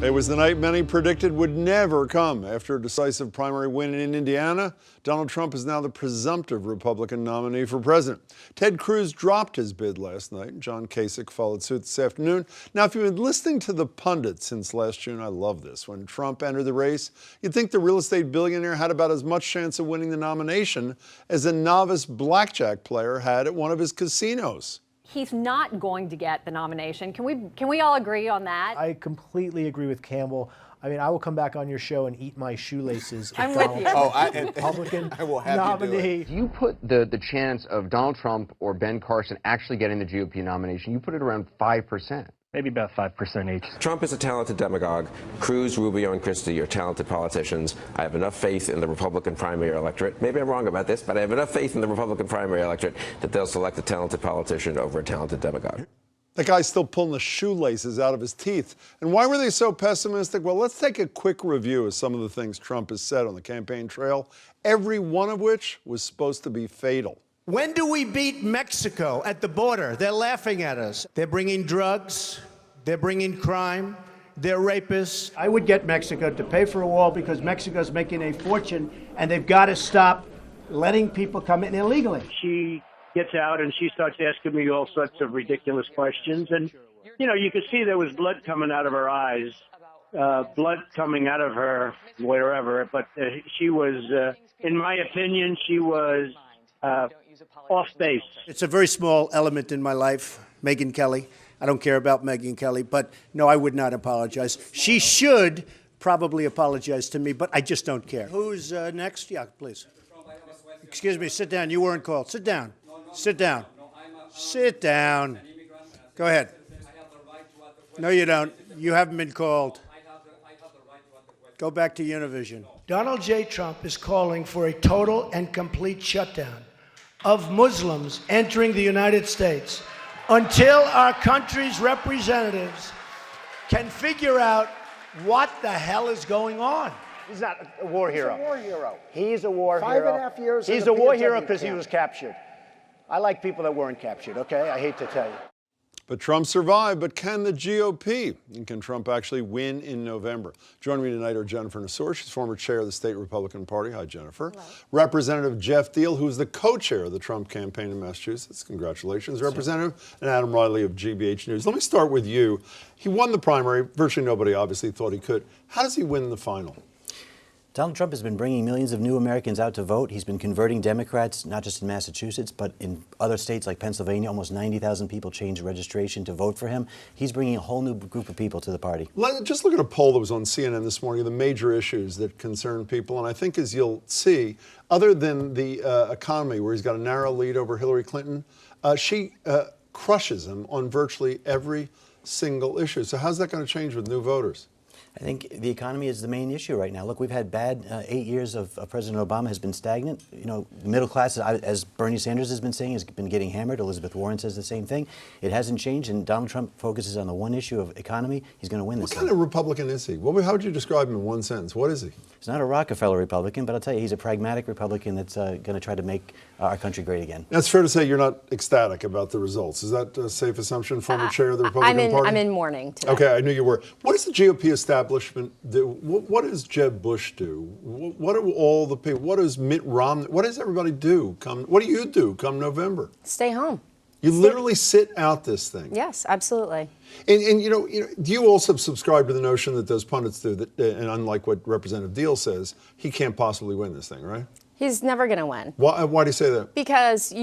It was the night many predicted would never come. After a decisive primary win in Indiana, Donald Trump is now the presumptive Republican nominee for president. Ted Cruz dropped his bid last night. John Kasich followed suit this afternoon. Now, if you've been listening to the pundits since last June, I love this. When Trump entered the race, you'd think the real estate billionaire had about as much chance of winning the nomination as a novice blackjack player had at one of his casinos. He's not going to get the nomination. Can we all agree on that? I completely agree with Campbell. I mean, I will come back on your show and eat my shoelaces. I'm with you. Republican I will have nominee. you do it. You put the chance of Donald Trump or Ben Carson actually getting the GOP nomination, you put it around 5%. Maybe about 5% each. Trump is a talented demagogue. Cruz, Rubio, and Christie are talented politicians. I have enough faith in the Republican primary electorate. Maybe I'm wrong about this, but I have enough faith in the Republican primary electorate that they'll select a talented politician over a talented demagogue. The guy's still pulling the shoelaces out of his teeth. And why were they so pessimistic? Well, let's take a quick review of some of the things Trump has said on the campaign trail, every one of which was supposed to be fatal. When do we beat Mexico at the border? They're laughing at us. They're bringing drugs. They're bringing crime. They're rapists. I would get Mexico to pay for a wall because Mexico's making a fortune, and they've got to stop letting people come in illegally. She gets out and she starts asking me all sorts of ridiculous questions. And, you know, you could see there was blood coming out of her eyes, blood coming out of her wherever. But she was, in my opinion, she was off base. It's a very small element in my life, Megyn Kelly. I don't care about Megyn Kelly, but no, I would not apologize. She should probably apologize to me, but I just don't care. Who's next? Yeah, please. Excuse me, sit down. You weren't called. Sit down. Sit down. Sit down. Go ahead. No, you don't. You haven't been called. Go back to Univision. Donald J. Trump is calling for a total and complete shutdown of Muslims entering the United States until our country's representatives can figure out what the hell is going on. He's not a war hero. He's a war hero. He's a war hero. 5.5 years. He's a war hero because he was captured. I like people that weren't captured, okay? I hate to tell you. But Trump survived, but can the GOP? And can Trump actually win in November? Joining me tonight are Jennifer Nassour. She's former chair of the state Republican Party. Hi, Jennifer. Hello. Representative Jeff Deal, who's the co-chair of the Trump campaign in Massachusetts. Congratulations, Representative. And Adam Riley of GBH News. Let me start with you. He won the primary. Virtually nobody obviously thought he could. How does he win the final? Donald Trump has been bringing millions of new Americans out to vote. He's been converting Democrats, not just in Massachusetts, but in other states like Pennsylvania. Almost 90,000 people changed registration to vote for him. He's bringing a whole new group of people to the party. Just look at a poll that was on CNN this morning of the major issues that concern people. And I think, as you'll see, other than the economy, where he's got a narrow lead over Hillary Clinton, she crushes him on virtually every single issue. So how's that going to change with new voters? I think the economy is the main issue right now. Look, we've had bad 8 years of President Obama has been stagnant. You know, the middle class, as Bernie Sanders has been saying, has been getting hammered. Elizabeth Warren says the same thing. It hasn't changed, and Donald Trump focuses on the one issue of economy. He's going to win this. What kind of Republican is he? How would you describe him in one sentence? What is he? He's not a Rockefeller Republican, but I'll tell you, he's a pragmatic Republican that's going to try to make our country great again. Now, it's fair to say you're not ecstatic about the results. Is that a safe assumption, former chair of the Republican Party? I'm in mourning today. Okay, I knew you were. What does the GOP establishment do? What does Jeb Bush do? What do all the people? What does Mitt Romney? What does everybody do? What do you do come November? Stay home. You literally sit out this thing. Yes, absolutely. And you know, do you also subscribe to the notion that those pundits do that? And unlike what Representative Deal says, he can't possibly win this thing, right? He's never going to win. Why do you say that? Because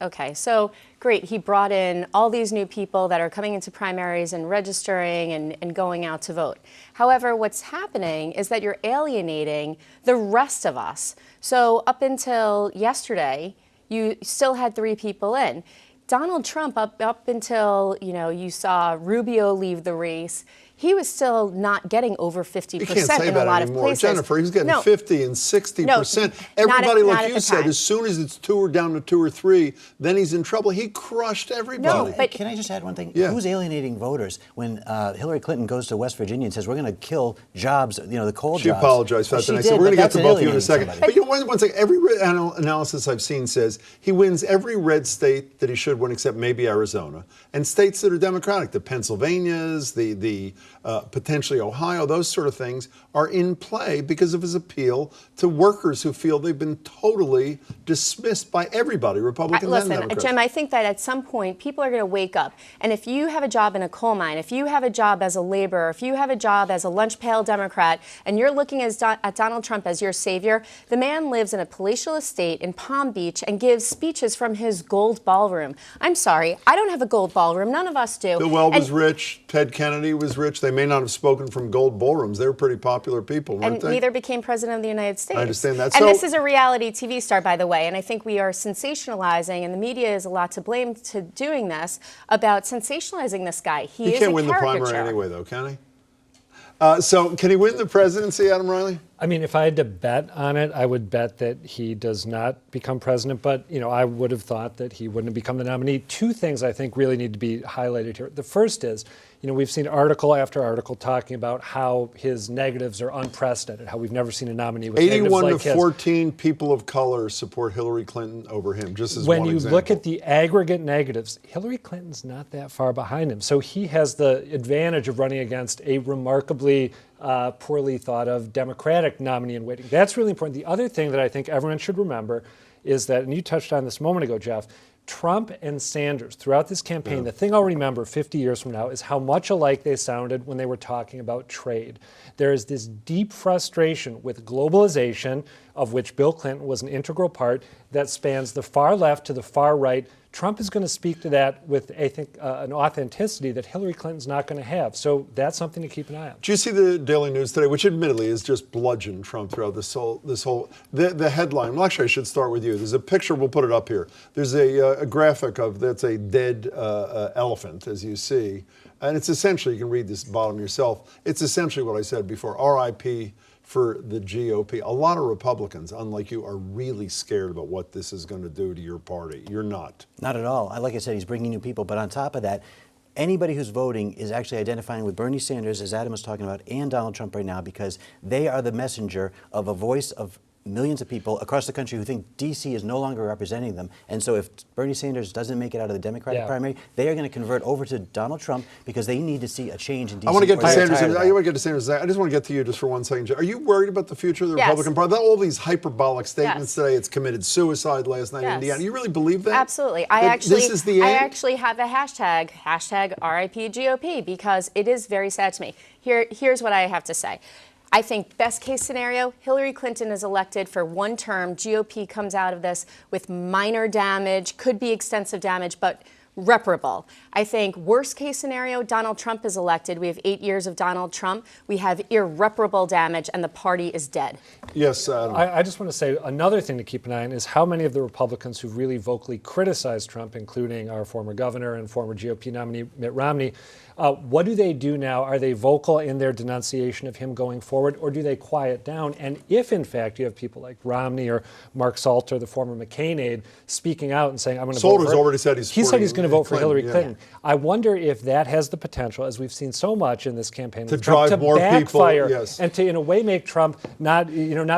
okay, so great. He brought in all these new people that are coming into primaries and registering and going out to vote. However, what's happening is that you're alienating the rest of us. So up until yesterday, you still had 3 people in. Donald Trump, up until, you saw Rubio leave the race, he was still not getting over 50% in a lot of places. Jennifer, he was getting 50 and 60%. Everybody, like you said, as soon as it's down to 2 or 3, then he's in trouble. He crushed everybody. No, but can I just add one thing? Yeah. Who's alienating voters when Hillary Clinton goes to West Virginia and says, we're going to kill jobs, the coal jobs? She apologized for that. And I said, we're going to get to both of you in a second. But one thing, every analysis I've seen says he wins every red state that he should win except maybe Arizona, and states that are Democratic, the Pennsylvanias, the potentially Ohio, those sort of things are in play because of his appeal to workers who feel they've been totally dismissed by everybody, Republicans and Listen, Democrats. Jim, I think that at some point people are going to wake up. And if you have a job in a coal mine, if you have a job as a laborer, if you have a job as a lunch pail Democrat, and you're looking at Donald Trump as your savior, the man lives in a palatial estate in Palm Beach and gives speeches from his gold ballroom. I'm sorry, I don't have a gold ballroom. None of us do. Bill Weld was rich. Ted Kennedy was rich. They may not have spoken from gold ballrooms. They were pretty popular people, weren't they? And neither became president of the United States. I understand that. And this is a reality TV star, by the way, and I think we are sensationalizing, and the media is a lot to blame to doing this, about sensationalizing this guy. He can't win the primary anyway, though, can he? So can he win the presidency, Adam Riley? I mean, if I had to bet on it, I would bet that he does not become president. But, you know, I would have thought that he wouldn't have become the nominee. Two things I think really need to be highlighted here. The first is, you know, we've seen article after article talking about how his negatives are unprecedented, how we've never seen a nominee with negatives like his. 81 to 14 people of color support Hillary Clinton over him, just as when one you example. look at the aggregate negatives, Hillary Clinton's not that far behind him. So he has the advantage of running against a remarkably poorly thought of Democratic nominee in waiting. That's really important. The other thing that I think everyone should remember is that, and you touched on this a moment ago, Jeff, Trump and Sanders throughout this campaign, the thing I'll remember 50 years from now is how much alike they sounded when they were talking about trade. There is this deep frustration with globalization, of which Bill Clinton was an integral part, that spans the far left to the far right. Trump is going to speak to that with, I think, an authenticity that Hillary Clinton's not going to have. So that's something to keep an eye on. Do you see the Daily News today, which admittedly is just bludgeoned Trump throughout the headline? Well, actually, I should start with you. There's a picture, we'll put it up here. There's a graphic of, that's a dead elephant, as you see. And it's essentially, you can read this bottom yourself, it's essentially what I said before, RIP for the GOP. A lot of Republicans, unlike you, are really scared about what this is going to do to your party. You're not. Not at all. Like I said, he's bringing new people. But on top of that, anybody who's voting is actually identifying with Bernie Sanders, as Adam was talking about, and Donald Trump right now, because they are the messenger of a voice of millions of people across the country who think D.C. is no longer representing them. And so if Bernie Sanders doesn't make it out of the Democratic primary, they are going to convert over to Donald Trump because they need to see a change in D.C. I want to get to Sanders. I want to get to Sanders. I just want to get to you just for 1 second. Are you worried about the future of the Republican Party? All these hyperbolic statements today. It's committed suicide last night in Indiana. You really believe that? Absolutely. This is the end? I actually have a hashtag RIP GOP, because it is very sad to me. Here's what I have to say. I think best case scenario, Hillary Clinton is elected for 1 term. GOP comes out of this with minor damage, could be extensive damage, but reparable. I think worst case scenario, Donald Trump is elected. We have 8 years of Donald Trump. We have irreparable damage, and the party is dead. Yes, Adam. I just want to say another thing to keep an eye on is how many of the Republicans who really vocally criticized Trump, including our former governor and former GOP nominee Mitt Romney, what do they do now? Are they vocal in their denunciation of him going forward, or do they quiet down? And if, in fact, you have people like Romney or Mark Salter, the former McCain aide, speaking out and saying, I'm going to vote for... Salter's already said he said he's going to vote for Hillary Clinton. I wonder if that has the potential, as we've seen so much in this campaign, to drive more backfire, people, and to, in a way, make Trump not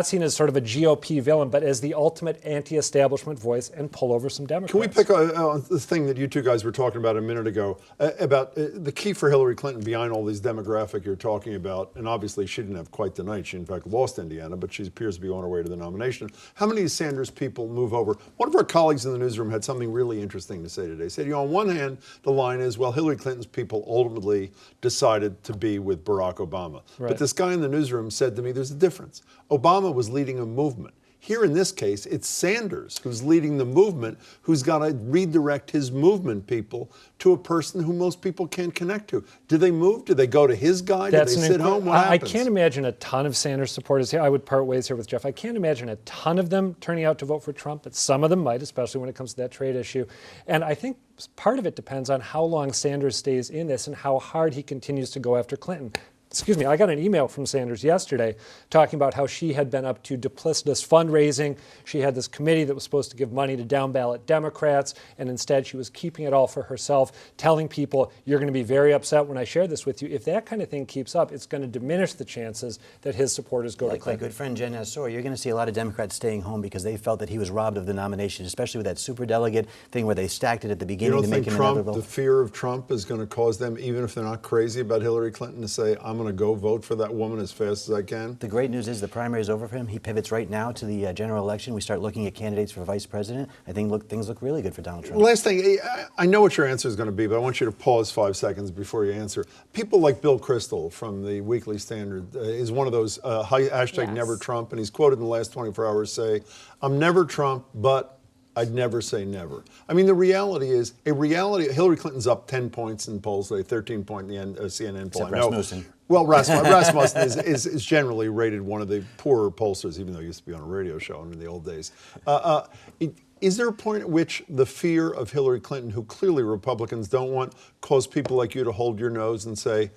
seen as sort of a GOP villain, but as the ultimate anti-establishment voice, and pull over some Democrats. Can we pick the thing that you two guys were talking about a minute ago, about the key for Hillary Clinton behind all these demographic you're talking about, and obviously she didn't have quite the night. She, in fact, lost Indiana, but she appears to be on her way to the nomination. How many Sanders people move over? One of our colleagues in the newsroom had something really interesting to say today. He said, on one hand, the line is, well, Hillary Clinton's people ultimately decided to be with Barack Obama. Right. But this guy in the newsroom said to me, there's a difference. Obama was leading a movement. Here in this case, it's Sanders who's leading the movement, who's got to redirect his movement people to a person who most people can't connect to. Do they move? Do they go to his guy? Do they sit home? What happens? I can't imagine a ton of Sanders supporters here. I would part ways here with Jeff. I can't imagine a ton of them turning out to vote for Trump, but some of them might, especially when it comes to that trade issue. And I think part of it depends on how long Sanders stays in this and how hard he continues to go after Clinton. excuse me, I got an email from Sanders yesterday talking about how she had been up to duplicitous fundraising. She had this committee that was supposed to give money to down ballot Democrats, and instead she was keeping it all for herself, telling people, you're going to be very upset when I share this with you. If that kind of thing keeps up, it's going to diminish the chances that his supporters go to Like my Clinton. good friend Jen Assor, you're going to see a lot of Democrats staying home because they felt that he was robbed of the nomination, especially with that superdelegate thing where they stacked it at the You beginning don't to think make him Trump, inevitable. the fear of Trump is going to cause them, even if they're not crazy about Hillary Clinton, to say, I'm going to go vote for that woman as fast as I can? The great news is the primary is over for him. He pivots right now to the general election. We start looking at candidates for vice president. I think things look really good for Donald Trump. Last thing, I know what your answer is going to be, but I want you to pause 5 seconds before you answer. People like Bill Kristol from the Weekly Standard is one of those hashtag Yes. never Trump, and he's quoted in the last 24 hours say, I'm never Trump, but I'd never say never. I mean, the reality is, Hillary Clinton's up 10 points in polls today, 13 point in the CNN poll. Except Rasmussen. Well, Rasmussen is generally rated one of the poorer pollsters, even though he used to be on a radio show in the old days. Is there a point at which the fear of Hillary Clinton, who clearly Republicans don't want, cause people like you to hold your nose and say,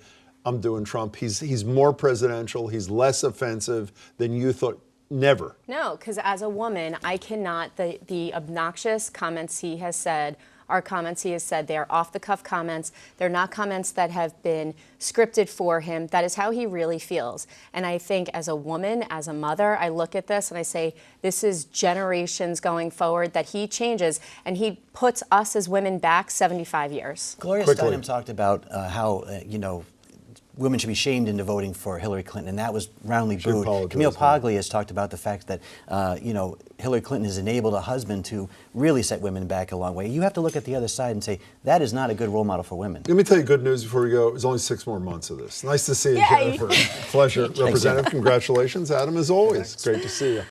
I'm doing Trump. He's more presidential. He's less offensive than you thought. Never. No, because as a woman, I cannot, the obnoxious comments he has said are comments he has said. They are off-the-cuff comments. They're not comments that have been scripted for him. That is how he really feels. And I think as a woman, as a mother, I look at this and I say, this is generations going forward that he changes, and he puts us as women back 75 years. Gloria Quickly. Steinem talked about how, women should be shamed into voting for Hillary Clinton, and that was roundly booed. Camille Paglia has talked about the fact that, Hillary Clinton has enabled a husband to really set women back a long way. You have to look at the other side and say, that is not a good role model for women. Let me tell you good news before we go. There's only 6 more months of this. Nice to see you, Yay. Jennifer. Pleasure. Representative, congratulations. Adam, as always, great to see you.